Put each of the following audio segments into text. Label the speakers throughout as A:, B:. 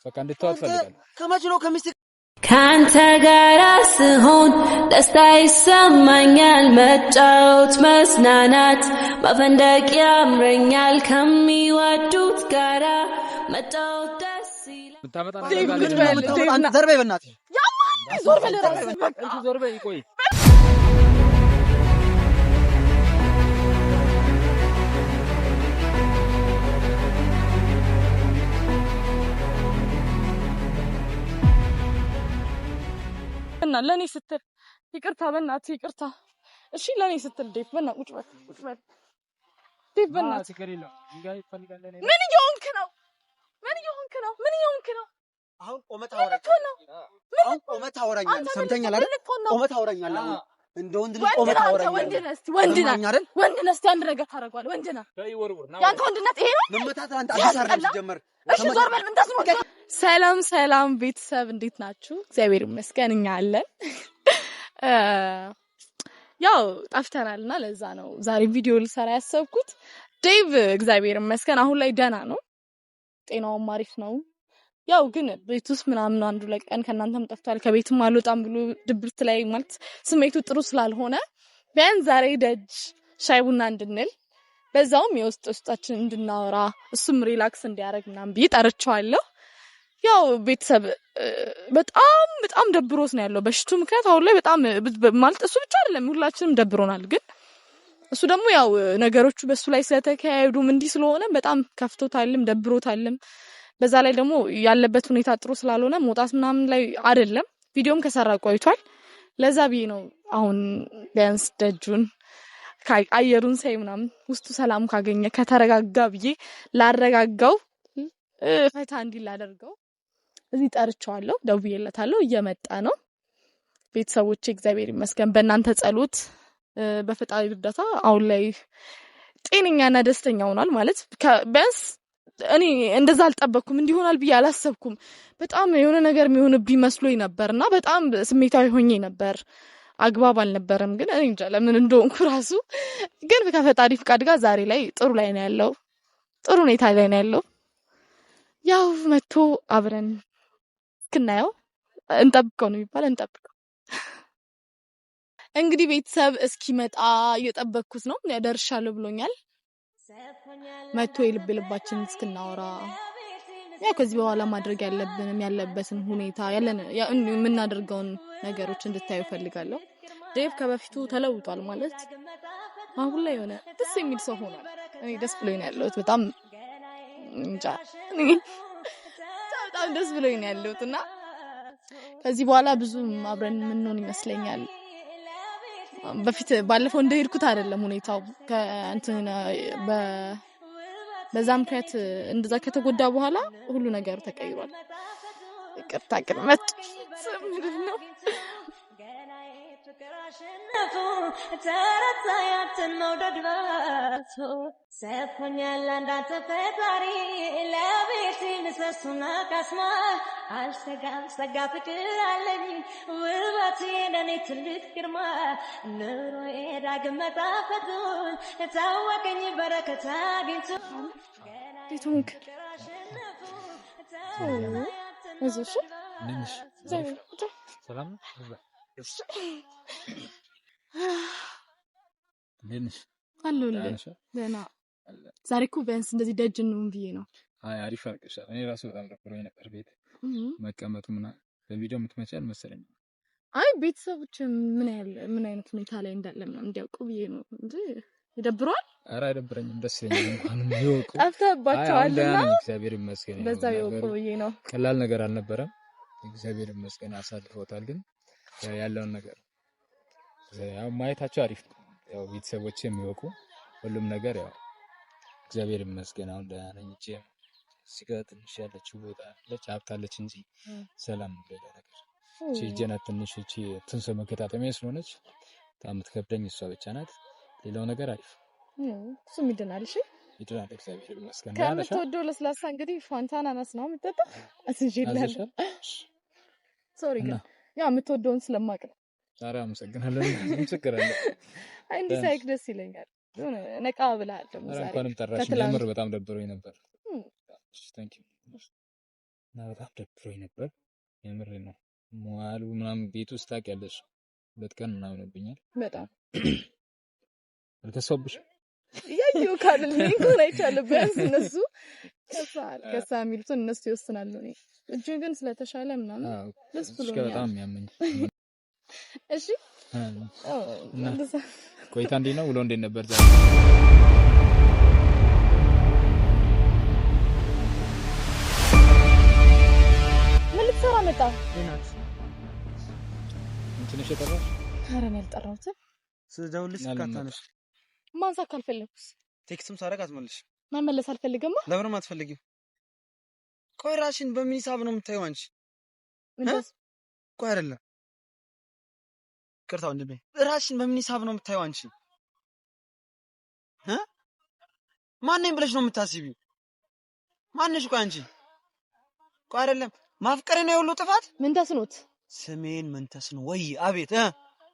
A: በቃ እንድትተዋት ፈልጋለሁ።
B: ከመቼ ነው ከሚስት
C: ካንተ ጋር ስሆን ደስታ ይሰማኛል መጫወት መዝናናት መፈንደቅ ያምረኛል ከሚወዱት ጋራ መጫወት ደስ ይላል
A: ምታመጣ ነገር
B: አንተ ዘርበይ በእናትህ
D: ያማ ዞር በል ራስህ
A: ዞር በይ ቆይ
D: እና ለኔ ስትል ይቅርታ በእናትህ ይቅርታ እሺ ለኔ ስትል ዴቭ በእናትህ ቁጭ በል ዴቭ በእናትህ ምን እየሆንክ ነው
B: አሁን ቆመት አወራኛል ሰምተኛል አይደል ቆመት አወራኛል እንደ ወንድ ልጅ ቆመት አወራኛል
D: ወንድ ነህ እስቲ አንድ ነገር ታደርገዋለህ ወንድ ነህ ያንተ ወንድነት ይሄ ነው
B: መመታት አንተ አዲስ አይደለም ሲጀመር
D: እሺ ዞር በል ምን ተስኖ ሰላም ቤተሰብ እንዴት ናችሁ እግዚአብሔር ይመስገን እኛ አለን ያው ጠፍተናልና ለዛ ነው ዛሬ ቪዲዮ ልሰራ ያሰብኩት ዴቭ እግዚአብሔር ይመስገን አሁን ላይ ደህና ነው ጤናውም አሪፍ ነው ያው ግን ቤቱስ ምናምን አንዱ ለቀን ከናንተም ጠፍቷል ከቤትም አልወጣም ብሎ ድብርት ላይ ማለት ስሜቱ ጥሩ ስላልሆነ ቢያንስ ዛሬ ደጅ ሻይ ቡና እንድንል በዛውም የውስጣችን እንድናወራ እሱም ሪላክስ እንዲያደርግ ምናምን ቢጠርቻለሁ ያው ቤተሰብ በጣም ደብሮት ነው ያለው በሽቱ ምክንያት አሁን ላይ በጣም ማለት እሱ ብቻ አይደለም ሁላችንም ደብሮናል ግን እሱ ደግሞ ያው ነገሮቹ በሱ ላይ ስለተካሄዱም እንዲህ ስለሆነ በጣም ከፍቶታልም ደብሮታልም በዛ ላይ ደግሞ ያለበት ሁኔታ ጥሩ ስላልሆነ መውጣት ምናምን ላይ አይደለም ቪዲዮም ከሰራ ቆይቷል ለዛ ብዬ ነው አሁን ቢያንስ ደጁን አየሩን ሳይ ምናምን ውስጡ ሰላም ካገኘ ከተረጋጋ ብዬ ላረጋጋው ፈታ እንዲል ላደርገው እዚህ ጠርቻለሁ ደውዬለታለሁ እየመጣ ነው ቤተሰቦቼ እግዚአብሔር ይመስገን በእናንተ ጸሎት በፈጣሪ እርዳታ አሁን ላይ ጤነኛና ደስተኛ ሆኗል ማለት ቢያንስ እኔ እንደዛ አልጠበቅኩም እንዲሆናል ብዬ አላሰብኩም በጣም የሆነ ነገር የሚሆንብኝ መስሎኝ ነበርና በጣም ስሜታዊ ሆኜ ነበር አግባብ አልነበረም ግን እኔ እንጃ ለምን እንደሆንኩ ራሱ ግን ከፈጣሪ ፍቃድ ጋር ዛሬ ላይ ጥሩ ላይ ነው ያለው ጥሩ ሁኔታ ላይ ነው ያለው ያው መጥቶ አብረን እስክናየው እንጠብቀው ነው የሚባል እንጠብቀው እንግዲህ ቤተሰብ እስኪመጣ እየጠበቅኩት ነው ያደርሻለሁ ብሎኛል መጥቶ የልባችን እስክናወራ ያው ከዚህ በኋላ ማድረግ ያለበትን ሁኔታ የምናደርገውን ነገሮች እንድታዩ ፈልጋለሁ ዴቭ ከበፊቱ ተለውጧል ማለት አሁን ላይ ሆነ ደስ የሚል ሰው ሆኗል እኔ ደስ ብሎኝ ነው ያለሁት በጣም እንጃ በጣም ደስ ብሎኝ ነው ያለሁትና ከዚህ በኋላ ብዙ አብረን ምንሆን ይመስለኛል በፊት ባለፈው እንደሄድኩት አይደለም ሁኔታው ከእንትን በዛ ምክንያት እንደዛ ከተጎዳ በኋላ ሁሉ ነገር ተቀይሯል ይቅርታ ቅርመት ምንድነው ተረታያትን መውደድ ባቶ ሰፈኛል አንዳንተ ፈጣሪ ለቤት ምሰሱና ካስማ አልሰጋም ሰጋ ፍቅር አለኝ ውበቴ ለኔ ትልቅ ግርማ ኑሮዬ ዳግም መጣፈጡን ታወቀኝ በረከት አግኝቶ ቤቱንክ እዚሽ
A: ሰላም ለነሽ
D: አሉልኝ ደና ዛሬ እኮ ቢያንስ እንደዚህ ደጅ ነው ብዬ ነው
A: አይ አሪፍ አርቀሻል እኔ ራሱ በጣም ደብሮኝ ነበር ቤት መቀመጡ በቪዲዮ የምትመጪል መሰለኝ
D: አይ ቤተሰቦች ምን አይነት ሁኔታ ላይ እንዳለ ምናምን እንዲያውቁ ብዬ ነው እንጂ ይደብሯል
A: ኧረ አይደብረኝም ደስ ይለኛል እንኳን ይወቁ
D: ጠፍተባቸዋልና
A: እግዚአብሔር ይመስገን
D: በዛው ይወቁ ብዬ ነው
A: ቀላል ነገር አልነበረም እግዚአብሔር ይመስገን አሳልፎታል ግን ያለውን ነገር ያው ማየታቸው አሪፍ ያው ቤተሰቦች የሚወቁ ሁሉም ነገር ያው እግዚአብሔር ይመስገን አሁን ደህና ነኝ እቺ ሲጋት ትንሽ ያለችው ቦታ ለቻፕታለች እንጂ ሰላም ሌላ ነገር እቺ ጀነት ትንሽ እቺ ትንሰ መከታተሚያ ስለሆነች ታምት ከብደኝ እሷ ብቻ ናት ሌላው ነገር አሪፍ
D: እሱም ይደናል እሺ
A: ይደናል እግዚአብሔር ይመስገን
D: ከምትወደው ለስላሳ እንግዲህ ፋንታና ናስ ነው የምትጠጣው አስንጂላል ሶሪ ግን ያ የምትወደውን ስለማቅ ነው
A: ዛሬ አመሰግናለሁ እንስከራለን
D: አይ እንዲህ ሳይክ ደስ ይለኛል ነቃ ብለሃል ደግሞ ዛሬ
A: እንኳንም ጠራሽ ለምር በጣም ደብሮኝ ነበር ታንክ ዩ እና በጣም ደብሮኝ ነበር። የምሬ ነው። መዋሉ ምናምን ቤት ውስጥ ታውቂያለሽ፣ 2 ቀን ምናምን ሆኖብኛል።
D: በጣም
A: አልከሰብሽ
D: ያየው ካልን እንኳን አይቻለሁ። ቢያንስ እነሱ ከሳ የሚሉትን እነሱ ይወስናሉ። እኔ እጁ ግን ስለተሻለ ምናምን ደስ ብሎኛል።
A: በጣም ያመኝ።
D: እሺ
A: ቆይታ እንዴት ነው? ውሎ እንዴት ነበር ዛሬ?
D: ምን ልትሰራ መጣ?
B: እናት
A: እንትንሽ የጠራሽ?
D: ኧረ እኔ አልጠራሁትም።
B: ስደውልልሽ ካታነሽ
D: ማንሳት ካልፈለኩስ?
B: ቴክስትም ሳደርግ አትመልሽ።
D: መመለስ አልፈልግም።
B: ለምን አትፈልጊው? ቆይ ራስሽን በምን ሂሳብ ነው የምታየው አንቺ? ቆይ አይደለም ቅርታው እንደምን ራስሽን በምን ሂሳብ ነው የምታየው አንቺ? ማን ነኝ ብለሽ ነው የምታስቢው? ማንሽ? ቆይ አንቺ ቆይ አይደለም ማፍቀሬ ነው የሁሉ ጥፋት?
D: ምን ተስኖት?
B: ስሜን ምን ተስኖ? ወይ አቤት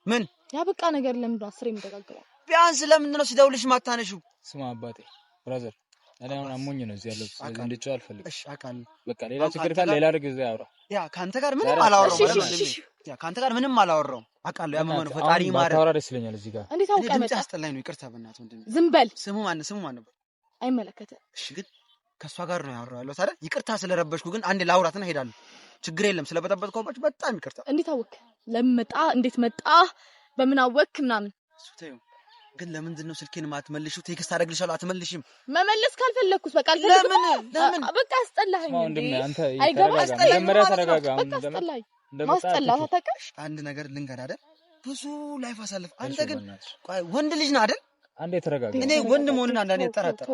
B: ምን
D: ያበቃ ነገር ለምን አስሬ የምደጋግረው?
B: ቢያንስ ለምንድን ነው ሲደውልሽ ማታነሺው?
A: ስማ አባቴ ብራዘር፣ እኔ አሁን አሞኝ ነው እዚህ ያለው እንድጫው አልፈልግም።
B: እሺ አውቃለሁ።
A: በቃ ሌላ ችግር ካለ ሌላ ጊዜ አውራ።
B: ያ ካንተ ጋር ምንም አላወራው ማለት ነው። ያ ካንተ ጋር ምንም አላወራው አውቃለሁ። ያመመነው ፈጣሪ ማረ
A: ማታወራ ደስ ይለኛል እዚህ ጋር።
D: እንዴት አውቀህ መጣ?
B: አስጠላኝ ነው። ይቅርታ በእናትህ ወንድሜ።
D: ዝም በል።
B: ስሙ ማን ነው?
D: አይመለከተም።
B: እሺ ግን ከሷ ጋር ነው ያወራው ያለው አይደል? ይቅርታ ስለረበሽኩ ግን አንዴ ላውራትና ሄዳለሁ። ችግር የለም። ስለበጠበጥኩባችሁ በጣም ይቅርታ።
D: እንዴት አወቅህ? ለምን መጣ? እንዴት መጣ? በምን አወቅህ? ምናምን
B: እሱ ተይው። ግን ለምንድን ነው ስልኬን ማትመልሺው? ቴክስት አደርግልሻለሁ አትመልሺም።
D: መመለስ ካልፈለኩስ በቃ ለምን በቃ አስጠላኸኝ እንዴ? አይገባም።
A: መጀመሪያ ተረጋጋ።
D: አሁን ማስጠላት አታውቅም።
B: አንድ ነገር ልንገር አይደል? ብዙ ላይፍ አሳልፍ። አንተ ግን ቆይ ወንድ ልጅ ነህ አይደል?
A: አንዴ ተረጋጋ።
B: እኔ ወንድ መሆንን አንዳንዴ እጠራጠር።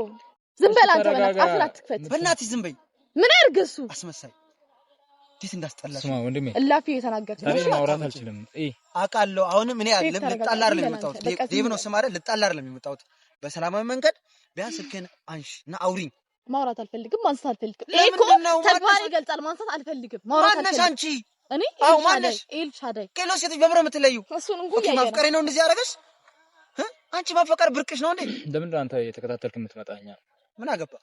D: ዝም በል አንተ። በእናትህ አትክፈት።
B: በእናትህ ዝም በይ።
D: ምን ያርገሱ?
B: አስመሳይ እንዴት እንዳስጠላሽ።
A: ስማ ወንድሜ፣
D: እላፊ እየተናገርክ
A: ነው። እኔ ማውራት አልችልም።
B: አውቃለሁ። አሁንም እኔ ልጣላ አይደለም የመጣሁት። ዴቭ ነው ስም አይደል? ልጣላ አይደለም የመጣሁት። በሰላማዊ መንገድ ቢያንስ ስልክህን አንሺ እና አውሪኝ።
D: ማውራት አልፈልግም፣ ማንሳት አልፈልግም። እኮ ተግባር ይገልጻል። ማንሳት አልፈልግም። ማውራት አልፈልግም።
B: ማነሽ አንቺ?
D: እኔ
B: ማነሽ?
D: ኤልሻዳይ
B: ቄሎ ሴቶች በብረ የምትለዩ
D: እሱን እንኳን
B: ማፍቀሬ ነው እንደዚህ ያደረገሽ? አንቺ ማፈቀር ብርቅሽ ነው እንዴ?
A: ለምንድን ነው አንተ የተከታተልክ የምትመጣኛ?
B: ምን አገባ?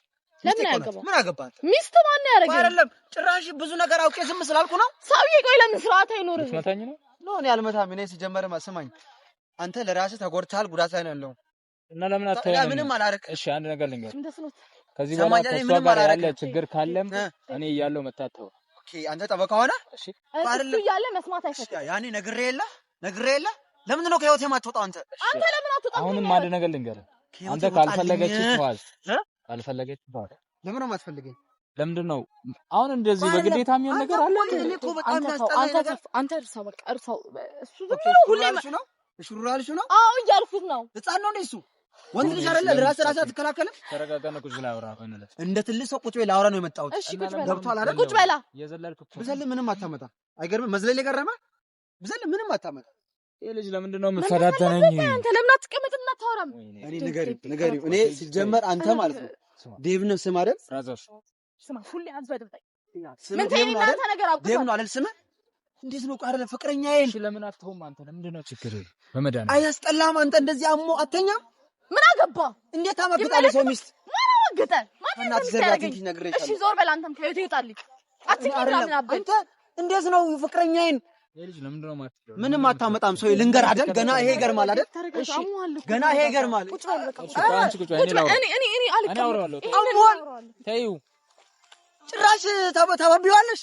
D: ለምን አገባ?
B: ምን አገባ?
D: ሚስት ማን ያረጋል?
B: አይደለም ጭራሽ ብዙ ነገር አውቄ ዝም ስላልኩ ነው።
D: ሰውዬ ቆይ ለምን ስርዓት አይኖርም?
A: ትመታኝ ነው?
B: እኔ አልመታም። እኔ ሲጀመር ስማኝ፣ አንተ ለራስህ ተጎድተሃል፣ ጉዳት ላይ ነው ያለው
A: እና ለምን አትተውም?
B: ምንም አላረክ።
A: እሺ አንድ ነገር ልንገር፣
D: እንደስኖት
A: ከዚህ በኋላ ከሷ ጋር ያለ ችግር ካለም እኔ እያለሁ መታተው።
B: ኦኬ አንተ ጠበቃ ሆነ።
A: እሺ
D: እሱ እያለ መስማት አይፈቅድም።
B: ያኔ ነግሬ የለ ለምንድን ነው ከህይወቴ የማትወጣው? አንተ
D: ለምን አትወጣም?
A: አሁንም አንድ ነገር ልንገርህ፣ አንተ ካልፈለገች ተዋት፣ ካልፈለገች ተዋት።
B: ለምን ነው የማትፈልገኝ?
A: ለምንድን ነው አሁን እንደዚህ በግዴታ የሚሆን ነገር አለ?
B: እኔ እኮ በጣም ያስጠላኝ ነገር
D: አንተ እርሳው፣ በቃ እርሳው። እሱ ዝም ብሎ ሁሌ
B: ነው እሹራልሽ ነው።
D: አዎ እያልኩት ነው።
B: ህፃን ነው እሱ። ወንድ ልጅ አይደለ? ለራስህ አትከላከልም?
A: ተረጋጋና ቁጭ ብላ አውራ። በእናትህ
B: እንደ ትልቅ ሰው ቁጭ ብላ አውራ ነው የመጣሁት።
D: እሺ ቁጭ በላ፣
B: ገብቶሃል አይደል?
D: ቁጭ በላ።
A: የዘለልክ እኮ
B: ብዘል ምንም አታመጣ። አይገርምም? መዝለል የገረመ ብዘል ምንም አታመጣ።
A: ይሄ ልጅ ለምንድን ነው የምትፈዳደነኝ?
D: አንተ ለምን አትቀመጥም እና አታወራም?
B: እኔ ንገሪው። እኔ ሲጀመር አንተ ማለት ነው ዴቭ ነው ስም አይደል?
A: ፍራዘር
D: ስማ፣ ሁሌ አዝበድብኝ።
B: ምን ዴቭ ነው አይደል? ዴቭ ነው አይደል? ስም እንዴት ነው ቃል ፍቅረኛዬ?
A: እሺ ለምን አትተውም አንተ? ለምንድን ነው ችግር? በመዳን
B: አያስጠላም? አንተ እንደዚህ አሞ አተኛም?
D: ምን አገባ?
B: እንዴት አማግጣለህ ሰው ሚስት?
D: ምን አገጠ? ማን ነው
B: ዘጋትኝ ነግሬሻለሁ።
D: እሺ ዞር በል አንተም ከቤት ይወጣልኝ። አትቀርም ነበር።
B: አንተ እንዴት ነው ፍቅረኛዬን?
A: ልጅ ለምንድን ነው የማትለው?
B: ምንም አታመጣም። ሰው ልንገር አይደል? ገና ይሄ ይገርማል አይደል? እሺ ገና ይሄ ይገርማል።
D: ቁጭ በል በቃ።
A: አንቺ ቁጭ በል።
D: እኔ አልቀበልም።
A: ተይው
B: ጭራሽ ተባቢዋለሽ።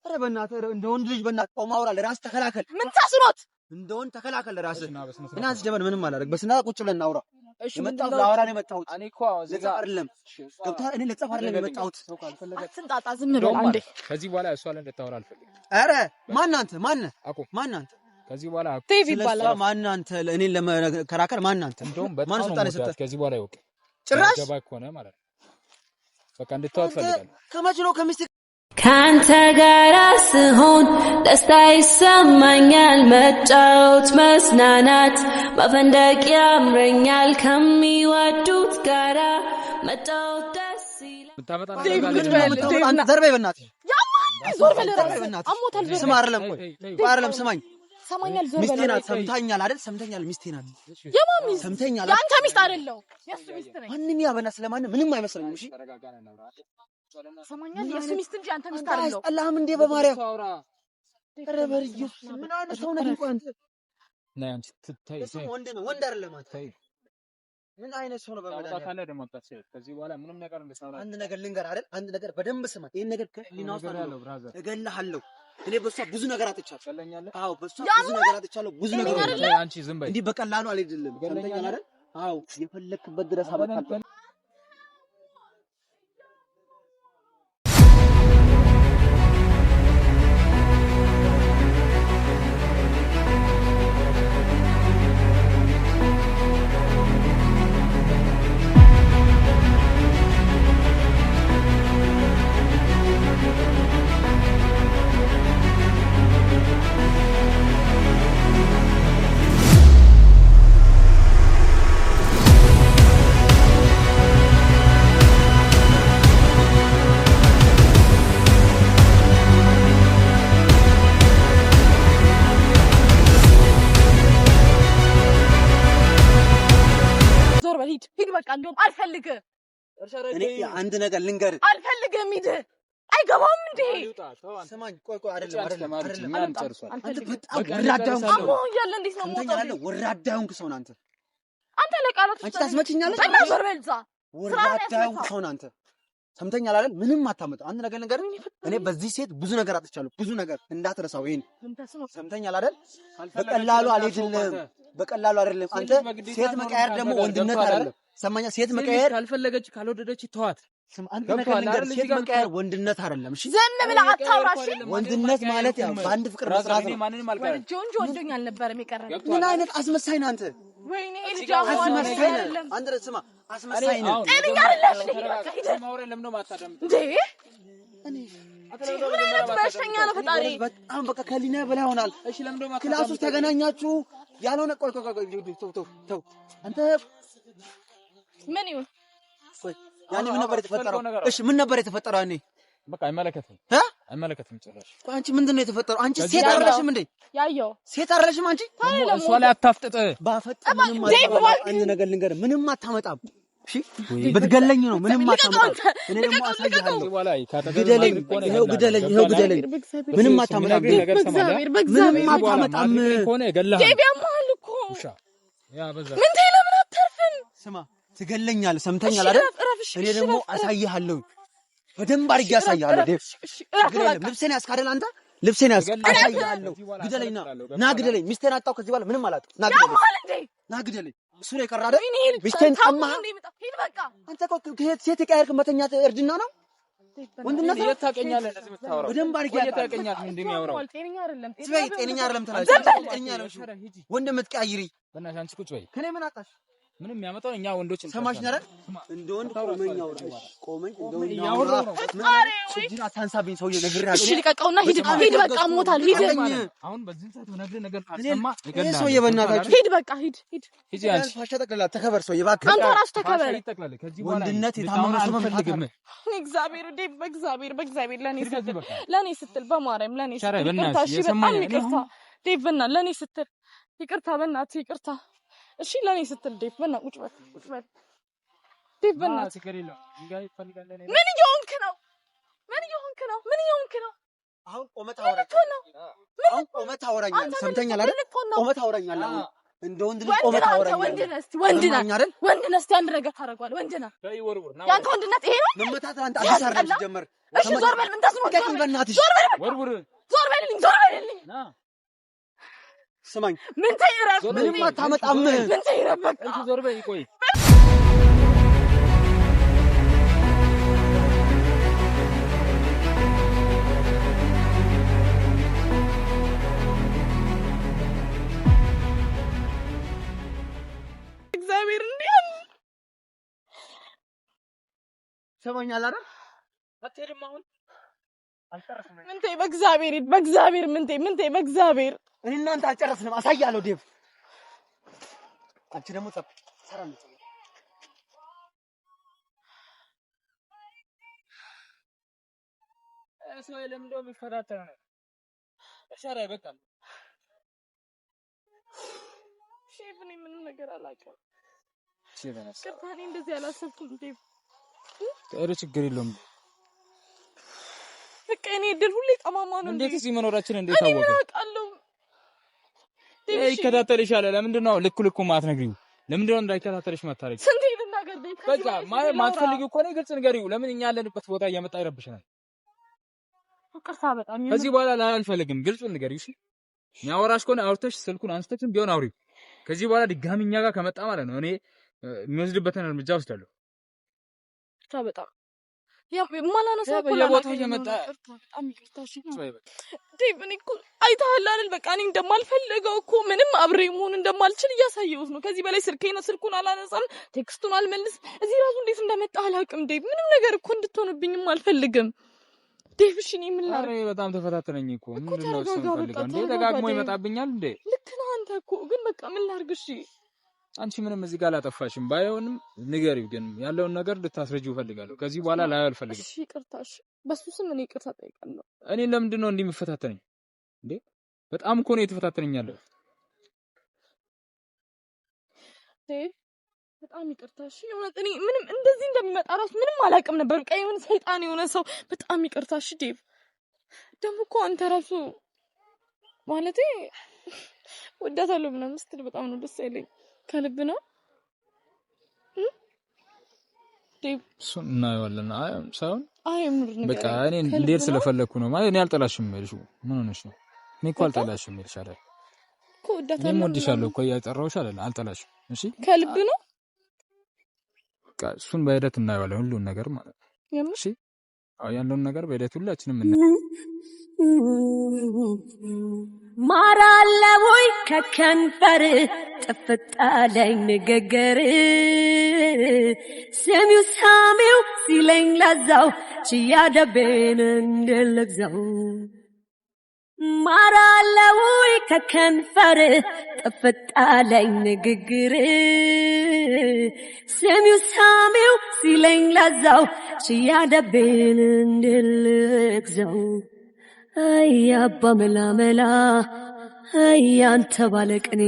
B: ኧረ በእናትህ እንደ ወንድ ልጅ በእናትህ ቆም አውራ። ለራስህ ተከላከል።
D: ምን ታስኖት?
B: እንደ ወንድ ተከላከል ለራስህ። እና አንቺ ጀመር ምንም አላደርግ። በስና ቁጭ ብለን እናውራ።
D: እሺ
B: የመጣሁት ለአውራ ነው የመጣሁት።
A: እኔ እኮ
B: ዘጋ አይደለም ገብቶሃል? እኔ ለጸፍ አይደለም የመጣሁት።
D: አትንጣጣ፣ ዝም በል አንዴ።
A: ከዚህ በኋላ እሷ ላይ እንድታወራ አልፈልግም።
B: ኧረ ማን አንተ? ማን አንተ?
A: ከዚህ በኋላ
D: ዴቭ ይባላል።
B: ማን አንተ? እኔን ለመከራከር ማን አንተ?
A: እንደውም በጣም ነው ከዚህ በኋላ ይወቅ
B: ጭራሽ
A: ገባ ከሆነ ማለት ነው። በቃ እንድታወት ፈልጋለሁ።
B: ከመቼ ነው ከሚስት
C: ካንተ ጋር ስሆን ደስታ ይሰማኛል፣ መጫወት መዝናናት መፈንደቅ ያምረኛል፣ ከሚወዱት ጋራ መጫወት ደስ ይላል።
A: ምታመጣ
B: አንተ ዘርበይ በእናትህ
D: ዞር በል እራስህ አሞታል። ዞር
B: ስማ አይደለም ስማኝ፣
D: ሰማኛል። ዞር በል
B: ሚስቴ ናት። ሰምታኛል አይደል? ሰምተኛል። ሚስቴ ናት።
D: የማን ሚስት?
B: ሰምተኛል።
D: የአንተ ሚስት አይደለም፣ የእሱ ሚስት ነኝ።
B: ማንም ያበና ስለማንም ምንም አይመስለኝም። እሺ
D: ሰማኛል። የሱ ሚስት እንጂ አንተ ሚስት አይደለም።
B: አላህም እንዴ በማርያም ኧረ በኢየሱስ ምን አይነት ሰው ነህ እንኳን አንተ
A: ነይ አንቺ ትታይ
B: ወንድ ነው ወንድ አይደለም አንተ ምን አይነት ሰው ነው በመዳን
A: ካለ ደግሞ አታስብ ከዚህ በኋላ ምንም ነገር እንደሳውራ
B: አንድ ነገር ልንገር አይደል አንድ ነገር በደንብ ስማ ይሄን ነገር ከሊናውስ አለው እገልሃለሁ እኔ በሷ ብዙ ነገር አጥቻለሁ አዎ በሷ ብዙ ነገር አጥቻለሁ ብዙ ነገር
A: አንቺ ዝም በይ
B: እንዲህ በቀላሉ አልሄድልም ሰምተኛል አይደል አዎ የፈለክበት ድረስ አበቃለሁ
D: እንደውም አልፈልግም
B: እኔ አንድ ነገር ልንገር
D: አልፈልግም ሂድ አይገባም እንዴ
B: ስማኝ ቆይ አይደለም
A: አንተ
B: በጣም ወራዳውን
D: ሰው ያለ እንዴት ነው ሞተው
B: ወራዳውን ሰው አንተ
D: ለቃላት
B: አንቺ ታስመችኛለሽ
D: እና በርበልዛ
B: ወራዳውን ሰው አንተ ሰምተኛል አይደል ምንም አታመጣ አንድ ነገር ልንገር እኔ በዚህ ሴት ብዙ ነገር አጥቻለሁ ብዙ ነገር እንዳትረሳው ይሄን ሰምተኛል አይደል በቀላሉ አይደለም አንተ ሴት መቀየር ደግሞ ወንድነት አይደለም ሰማኛ ሴት መቀየር
A: ካልፈለገች ካልወደደች ተዋት
B: አንተ ነገር ልንገር ሴት መቀየር ወንድነት አይደለም እሺ
D: ዘም ብላ አታውራሽ
B: ወንድነት ማለት ያው በአንድ ፍቅር መስራት ነው
A: ማንንም አልቀረም
D: ወንዶኝ አልነበረም የቀረም
B: ምን አይነት አስመሳይ ነህ አንተ
D: ወይኔ ልጅ
B: አይደለም አንተ ስማ አስመሳይ ነህ
D: ጤነኛ አይደለም
A: ማውራ ለምን ነው ማታደምጥ
D: እንዴ በሽተኛ ነው ፈጣሪ
B: በጣም በቃ ከሊና በላይ ሆናል
A: እሺ ለምን ነው
B: ክላስ ውስጥ ተገናኛችሁ ያልሆነ ቆይ ተው አንተ
D: ምን ይሁን
B: ያኔ ምን ነበር የተፈጠረው እሺ ምን ነበር የተፈጠረው ያኔ
A: በቃ አይመለከትም ጭራሽ
B: አንቺ ምንድነው የተፈጠረው አንቺ ሴት አይደለሽም እንዴ
D: ያየው
B: ሴት አይደለሽም አንቺ
A: እሷ ላይ አታፍጥጥ
B: ባፈጥ አንድ ነገር ልንገር ምንም አታመጣም እሺ ብትገለኝ ነው ምንም አታመጣም እኔ ደግሞ አሳይሃለሁ ግደለኝ ምንም አታመጣም ምንም አታመጣም
A: ሆነ ገላህ
D: ዴቢያማል እኮ
A: ያ በዛ
D: ምን ተይለምን አተርፍም
B: ስማ ትገለኛለህ ሰምተኛል አይደል እኔ ደግሞ አሳይሃለሁ በደንብ አድርጌ አሳይሃለሁ ዴብ ልብሴን ያስካደል አንተ ልብሴን ያስካደል ግደለኝ ና ግደለኝ ሚስቴን አጣው ከዚህ በኋላ ምንም አላጣው ና ግደለኝ እሱ ነው የቀረ አይደል ሚስቴን ጠማህ አንተ እኮ ሴት የቀየርክ መተኛት እርድና ነው ወንድነት ነው
A: ታቀኛለህ እንደዚህ የምታወራው
B: በደንብ አድርጌ
A: ታቀኛለህ እንደሚያወራው
D: ጤነኛ አይደለም
B: ጤነኛ አይደለም ትላለህ ጤነኛ ነው ወንድ የምትቀያይሪ
A: በእናትሽ አንቺ ቁጭ በይ
B: ከኔ ምን አጣሽ
A: ምንም ያመጣው እኛ ወንዶች
B: ሰማሽ ነበር እንደ ወንድ ቆመኝ እጅን አታንሳብኝ ሰውዬ ነግሬሃለሁ
D: እሺ ልቀቀውና ሂድ በቃ ሞታል ሂድ
A: አሁን በዚህ ሰዓት ነግሬህ ነገር ካልሰማ
B: ይገላል ሰውዬ በእናታችሁ
D: ሂድ በቃ ሂድ
A: አንቺ
B: ፋሻ ጠቅላላ ተከበር ሰውዬ እባክህ
D: አንተ ራስህ ተከበር
B: ወንድነት የታመመ ሰው ፈልግም
D: እግዚአብሔር ዴቭ በእግዚአብሔር ለኔ ስትል በማርያም ለኔ
A: ስትል
D: ይቅርታ ዴቭ በእናትህ ለኔ ስትል ይቅርታ በእናትህ ይቅርታ እሺ ለኔ ስትል ዴቭ በእናትህ ቁጭ በል ዴቭ በእናትህ ምን እየሆንክ ነው
B: አሁን ቆመህ ታወራኛለህ ሰምተኛል አይደል ቆመህ ታወራኛለህ እንደ ወንድ ልጅ ቆመህ ታወራኛለህ
D: ወንድ ነህ እስቲ አንድ ነገር ታደርገዋለህ ወንድ ነህ ያንተ ወንድነት ይሄ ነው
B: መመታት አንተ አዲስ አርነሽ ጀመር
D: እሺ ዞር በል ምን ታስሞ
B: በእናትሽ
D: ዞር በልልኝ
B: ስማኝ
D: ምን ተይረፍ
B: ምንም አታመጣም
D: ምን ተይረፍ በቃ
A: እሺ ዞር በይ ቆይ
D: እግዚአብሔር እንዴ
B: ሰማኛል አይደል
A: አትሄድም አሁን አልጨረስንም
D: ምን ተይ በእግዚአብሔር ምን ተይ በእግዚአብሔር
B: እኔ እናንተ አልጨረስንም አሳያለሁ ዴቭ አንቺ ደግሞ ሰራለች
A: ሰው ለምንድን ነው የሚፈታተነው እሻራ ይበቃል
D: ሼፍ እኔ ምንም ነገር አላውቅም
A: ሼፍ ነሽ
D: ቅርታ እኔ እንደዚህ አላሰብኩም ዴቭ
A: ኧረ ችግር የለውም
D: በቃ እኔ እድል ሁሌ ጠማማ ነው።
A: እንዴት እዚህ መኖራችን እንዴት ታወቀ?
D: እኔ አውቃለሁ።
A: ይከታተልሻል። ለምንድን ነው ልኩ ማትነግሪው? ለምንድን ነው እንዳይከታተልሽ ማታረጊ?
D: ስንቴ ልናገር ደይ
A: በቃ ማትፈልጊው እኮ ነው ግልጽ ንገሪው። ለምን እኛ ያለንበት ቦታ እየመጣ ይረብሽናል?
D: ፍቅርታ በጣም
A: ከዚህ በኋላ አልፈልግም። ግልጹን ንገሪው። እሺ የሚያወራሽ ከሆነ አውርተሽ ስልኩን አንስተሽም ቢሆን አውሪው። ከዚህ በኋላ ድጋሚ እኛ ጋር ከመጣ ማለት ነው እኔ የሚወስድበትን እርምጃ ወስዳለሁ።
D: በጣም ማላነሳ
A: በየቦታው እየመጣ
D: በጣም ይቅርታሽ ዴቭ እኔ እኮ አይተሃል አይደል? በቃ እኔ እንደማልፈልገው እኮ ምንም አብሬ መሆን እንደማልችል እያሳየሁት ነው። ከዚህ በላይ ስልኩን አላነሳም፣ ቴክስቱን አልመልስ። እዚህ ራሱ እንዴት እንደመጣ አላውቅም ዴቭ። ምንም ነገር እኮ እንድትሆንብኝም አልፈልግም ዴቭ። እሺ እኔ ምን ላድርግ?
A: በጣም ተፈታተነኝ እኮ ምንድን ነው እሱ ፈልጋ እንዴ? ደጋግሞ ይመጣብኛል እንዴ?
D: ልክ ነህ አንተ እኮ ግን በቃ ምን ላድርግ? እሺ
A: አንቺ ምንም እዚህ ጋር አላጠፋሽም። ባይሆንም ንገሪው፣ ግን ያለውን ነገር ልታስረጂው እፈልጋለሁ። ከዚህ በኋላ ላይ አልፈልግም።
D: እሺ ይቅርታሽ፣ በሱ ስም እኔ ይቅርታ ጠይቃለሁ።
A: እኔ ለምንድን ነው እንዲህ የምፈታተነኝ እንዴ? በጣም እኮ ነው የተፈታተነኛለሁ።
D: በጣም ይቅርታሽ። የሆነ እኔ ምንም እንደዚህ እንደሚመጣ ራሱ ምንም አላውቅም ነበር። በቃ የሆነ ሰይጣን የሆነ ሰው። በጣም ይቅርታሽ ዴቭ። ደግሞ እኮ አንተ ራሱ ማለቴ ወዳታለሁ ምናምን ስትል በጣም ነው ደስ ያለኝ። ከልብ ነው ዴቭ።
A: እሱን እናየዋለን። ሳይሆን በቃ እኔ እንዴት ስለፈለኩ ነው ማለት እኔ አልጠላሽም እልሽ። ምን ሆነሽ ነው? እኔ እኮ አልጠላሽም እልሽ አይደል
D: እኮ ወዳታለሁ።
A: እኔ ወድሻለሁ እኮ እያጠራሁሽ አይደል? አልጠላሽም። እሺ
D: ከልብ ነው
A: በቃ እሱን በሂደት እናየዋለን ሁሉን ነገር ማለት ነው። እሺ ያለውን ነገር በሂደት ሁላችንም
C: ማራለቦይ ከከንፈር ጥፍጣለኝ ንግግር ሰሚው ሲለኝ ለዛው ችያደቤን እንድልግዛው ማራለቦይ ከከንፈር ጥፍጣለኝ ንግግር ሰሚው ሲለኝ ለዛው ችያደቤን እንድልግዛው አይ አባ መላመላ አይ አንተ ባለቅኔ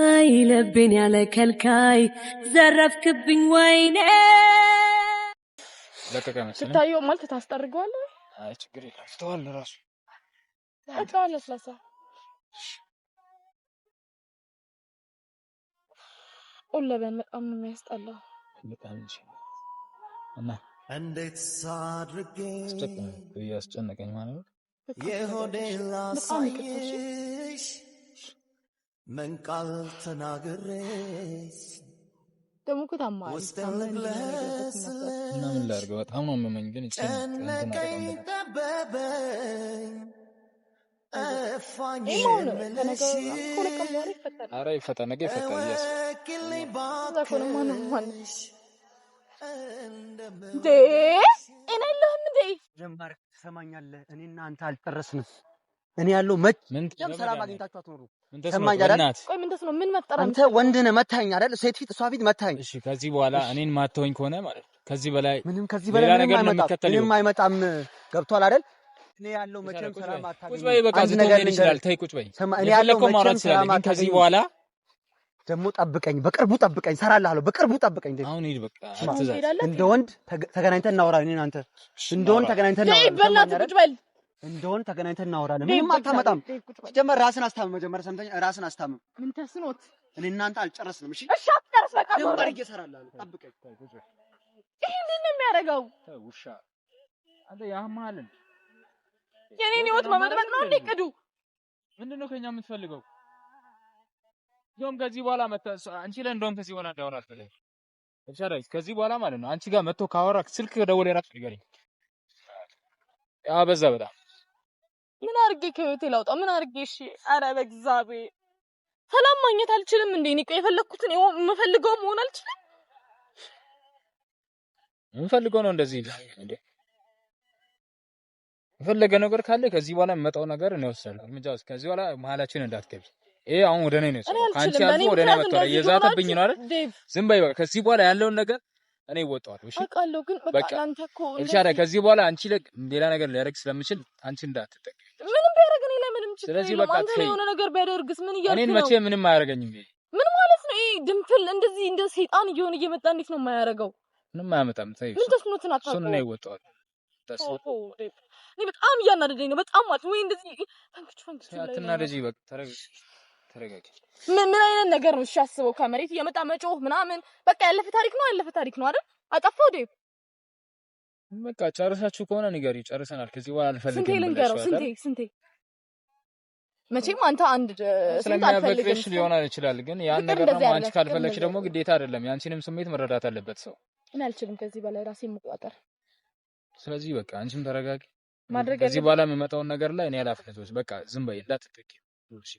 C: አይ ልቤን ያለ ከልካይ ዘረፍክብኝ ወይኔ።
D: ስታየው ማለት ታስጠርገዋለህ።
A: አይ ችግር የለም ፍተዋል ራሱ
D: አጣለ ስለሳ ኦለበን በጣም ነው የሚያስጠላው።
A: በጣም እንጂ እና
E: እንዴት ሳድርጌ
A: ያስጨነቀኝ ማለት ነው።
E: የሆዴን ላሳይሽ ምን ቃል ተናግሬሽ
D: ደግሞ ከታማኝ
E: ውስጤን ልግለጽልሽ
A: እና ምን ላድርግ? በጣም ነው የምመኝ ግን
E: ጨነቀኝ ጠበበኝ እፋኝ የምልሽ
A: ኧረ ይፈታ ነገ ይፈታ
E: እወቂልኝ ባክሽ
D: እኔ ለምን እንዴ
B: ጀማር ትሰማኛለህ? እኔና አንተ አልጨረስንም። እኔ ያለው መቼም ሰላም አግኝታችሁ አትኖሩ። ሰማኝ አይደል?
D: ቆይ ምን ተስኖ ምን መጠራ?
B: አንተ ወንድ ነህ መታኝ አይደል? ሴት ፊት እሷ ፊት መታኝ።
A: እሺ ከዚህ በኋላ እኔን ማተውኝ ከሆነ ማለት ከዚህ በላይ
B: ከዚህ በላይ ምንም አይመጣም። ገብቷል አይደል? እኔ ያለው መቼም ሰላም አታገኝ።
A: ቁጭ በይ በቃ ዝም ይችላል። ተይ ቁጭ በይ።
B: እኔ ያለው መቼም ሰላም አታገኝ።
A: ከዚህ በኋላ
B: ደግሞ ጠብቀኝ፣ በቅርቡ ጠብቀኝ፣ ሰራልሃለሁ። በቅርቡ ጠብቀኝ።
A: አሁን ሂድ በቃ
B: እንደ ወንድ ተገናኝተን እናወራለን። እኔ አንተ እንደ ወንድ ተገናኝተን እናወራለን። እንደ ወንድ ተገናኝተን እናወራለን። ምንም አታመጣም። ጀመር ራስን አስታምም። መጀመር ሰምተኛ ራስን አስታምም።
D: ምን ተስኖት
B: እኔ እናንተ አልጨረስንም። እሺ
D: እሺ አትጨርስ በቃ
B: ጀመር እየሰራልሃለሁ። ጠብቀኝ።
D: ይሄንን ነው የሚያደርገው።
A: ውሻ አንተ ያማልን
D: የኔን ህይወት መመጥበጥ ነው እንዴ? ቅዱ
A: ምንድነው ከኛ የምትፈልገው? እንደውም ከዚህ በኋላ አንቺ ላይ እንደውም ከዚህ በኋላ እንዳወራ አትፈልግ። እሺ ከዚህ በኋላ ማለት ነው አንቺ ጋር መጥቶ ካወራ ስልክ ደውለህ ራስ ንገረኝ። ያ በዛ በጣም
D: ምን አድርጌ ከህይወቴ ላውጣ? ምን አድርጌ? እሺ ኧረ በእግዚአብሔር ሰላም ማግኘት አልችልም እንዴ? እኔ የፈለኩትን የምፈልገው መሆን አልችልም?
A: የምፈልገው ነው እንደዚህ እንዴ? የፈለገ ነገር ካለ ከዚህ በኋላ የሚመጣው ነገር ነው ወሰደው እርምጃ። ከዚህ በኋላ መሀላችን እንዳትገቢ። ይሄ አሁን ወደ እኔ ነው የሰራው። አንቺ አልፎ ወደ እኔ መጥቷል። እየዛተብኝ ነው አይደል? ዝም በይ በቃ። ከዚህ በኋላ ያለውን ነገር እኔ እወጣዋለሁ። እሺ
D: አውቃለሁ፣ ግን በቃ አንተ እኮ
A: እሺ አይደል? ከዚህ በኋላ አንቺ ሌላ ነገር ሊያደርግ ስለምችል አንቺ እንዳትጠቀሚ።
D: ምንም ቢያደርግ እኔ ላይ ምንም ችግር
A: ስለዚህ
D: የለውም።
A: በቃ
D: አንተ የሆነ ነገር ቢያደርግስ ምን እያልኩ ነው?
A: እኔን መቼ ምንም አያደርገኝም።
D: ምን ማለት ነው? ይሄ ድንፍል እንደዚህ እንደ ሰይጣን እየመጣ እንዴት ነው የማያደርገው?
A: ምንም አያመጣም። ተይው።
D: ምን ተስኖትን አታውቀው?
A: እሱን ነው ይወጣዋል።
D: እኔ በጣም እያናደደኝ ነው በጣም ማለት ወይ እንደዚህ ፈንክቹ
A: አትናደጂ በቃ ተረጋጊ
D: ምን አይነት ነገር ነው እሺ አስበው ከመሬት እየመጣ መጮህ ምናምን በቃ ያለፈ ታሪክ ነው አይደል አጠፋው ዴቭ
A: በቃ ጨርሳችሁ ከሆነ ንገሪ ጨርሰናል ከዚህ በኋላ አልፈልግም
D: ስንቴ መቼም አንተ አንድ
A: ስለሚያፈቅርሽ ሊሆን ይችላል ግን ያን ነገር ነው አንቺ ካልፈለግሽ ደግሞ ግዴታ አይደለም ያንቺንም ስሜት መረዳት አለበት ሰው
D: እኔ አልችልም ከዚህ በላይ ራሴን መቆጣጠር
A: ስለዚህ በቃ አንቺም ተረጋጊ ከዚህ በኋላ የሚመጣውን ነገር ላይ እኔ ኃላፊነቶች በቃ ዝም በይ እንዳትጠቂ እሺ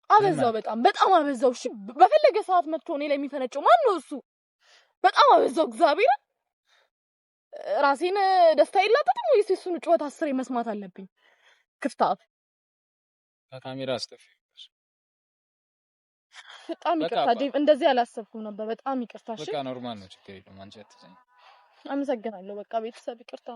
D: አበዛው በጣም አበዛው እሺ በፈለገ ሰዓት መጥቶ እኔ ላይ የሚፈነጨው ማን ነው እሱ በጣም አበዛው እግዚአብሔር ራሴን ደስታ ይላጣጥም ወይስ እሱን ጩኸት አስሬ መስማት አለብኝ ክፍታፍ
A: ካሜራ አስተፍ
D: በጣም ይቅርታ ዴቭ እንደዚህ አላሰብኩም ነበር በጣም ይቅርታ እሺ
A: በቃ ኖርማል ነው ችግር የለውም አንቺ አትዘኝ
D: አመሰግናለሁ በቃ ቤተሰብ ይቅርታ